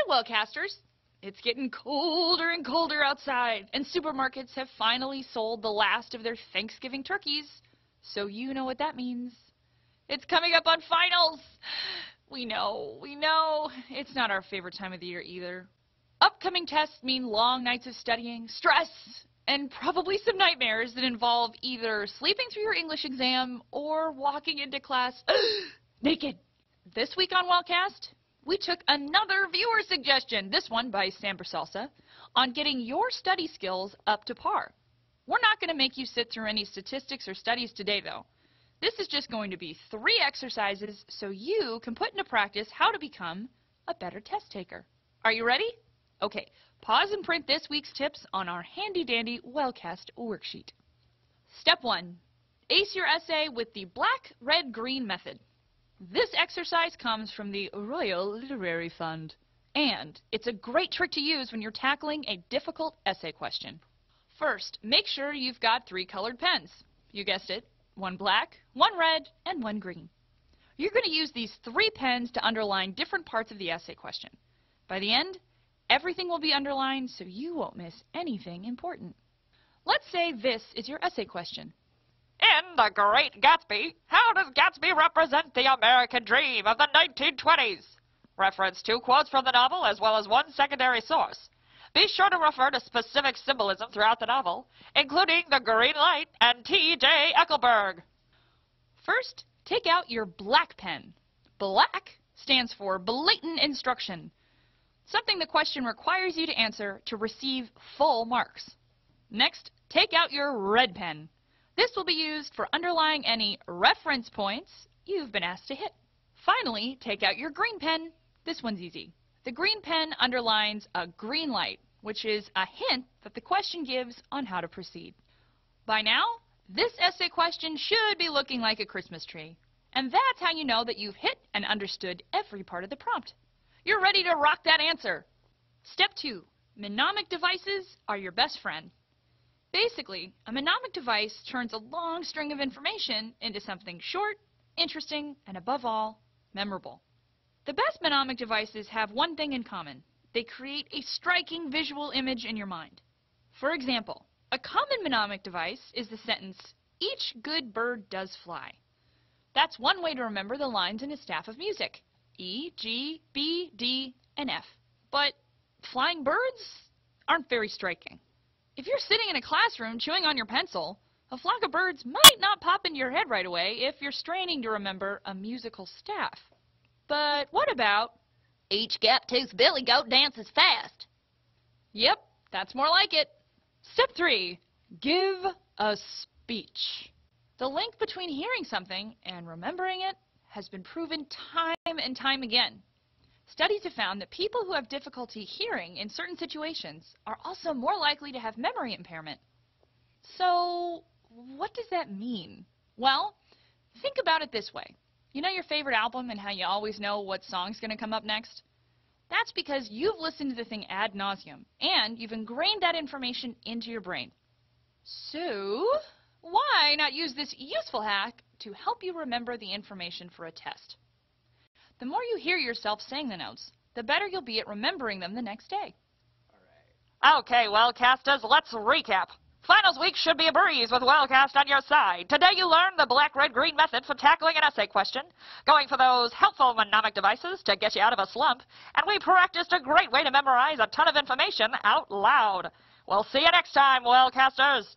Wellcasters! It's getting colder and colder outside, and supermarkets have finally sold the last of their Thanksgiving turkeys. So you know what that means. It's coming up on finals! We know. It's not our favorite time of the year either. Upcoming tests mean long nights of studying, stress, and probably some nightmares that involve either sleeping through your English exam or walking into class naked. This week on Wellcast, we took another viewer suggestion, this one by Samber Salsa, on getting your study skills up to par. We're not going to make you sit through any statistics or studies today, though. This is just going to be 3 exercises so you can put into practice how to become a better test taker. Are you ready? Okay, pause and print this week's tips on our handy-dandy Wellcast worksheet. Step 1. Ace your essay with the black, red, green method. This exercise comes from the Royal Literary Fund, and it's a great trick to use when you're tackling a difficult essay question. First, make sure you've got 3 colored pens. You guessed it, 1 black, 1 red, and 1 green. You're going to use these 3 pens to underline different parts of the essay question. By the end, everything will be underlined so you won't miss anything important. Let's say this is your essay question. In The Great Gatsby, how does Gatsby represent the American dream of the 1920s? Reference 2 quotes from the novel as well as 1 secondary source. Be sure to refer to specific symbolism throughout the novel, including the green light and T.J. Eckelberg. First, take out your black pen. Black stands for blatant instruction, something the question requires you to answer to receive full marks. Next, take out your red pen. This will be used for underlying any reference points you've been asked to hit. Finally, take out your green pen. This one's easy. The green pen underlines a green light, which is a hint that the question gives on how to proceed. By now, this essay question should be looking like a Christmas tree. And that's how you know that you've hit and understood every part of the prompt. You're ready to rock that answer. Step 2. Mnemonic devices are your best friend. Basically, a mnemonic device turns a long string of information into something short, interesting, and above all, memorable. The best mnemonic devices have one thing in common. They create a striking visual image in your mind. For example, a common mnemonic device is the sentence, "Each good bird does fly." That's one way to remember the lines in a staff of music. E, G, B, D, and F. But flying birds aren't very striking. If you're sitting in a classroom chewing on your pencil, a flock of birds might not pop into your head right away if you're straining to remember a musical staff. But what about, "Each gap-toothed billy goat dances fast"? Yep, that's more like it. Step 3. Give a speech. The link between hearing something and remembering it has been proven time and time again. Studies have found that people who have difficulty hearing in certain situations are also more likely to have memory impairment. So, what does that mean? Well, think about it this way. You know your favorite album and how you always know what song's going to come up next? That's because you've listened to the thing ad nauseum, and you've ingrained that information into your brain. So, why not use this useful hack to help you remember the information for a test? The more you hear yourself saying the notes, the better you'll be at remembering them the next day. Okay, Wellcasters, let's recap. Finals week should be a breeze with Wellcast on your side. Today you learned the black, red, green method for tackling an essay question, going for those helpful mnemonic devices to get you out of a slump, and we practiced a great way to memorize a ton of information out loud. We'll see you next time, Wellcasters.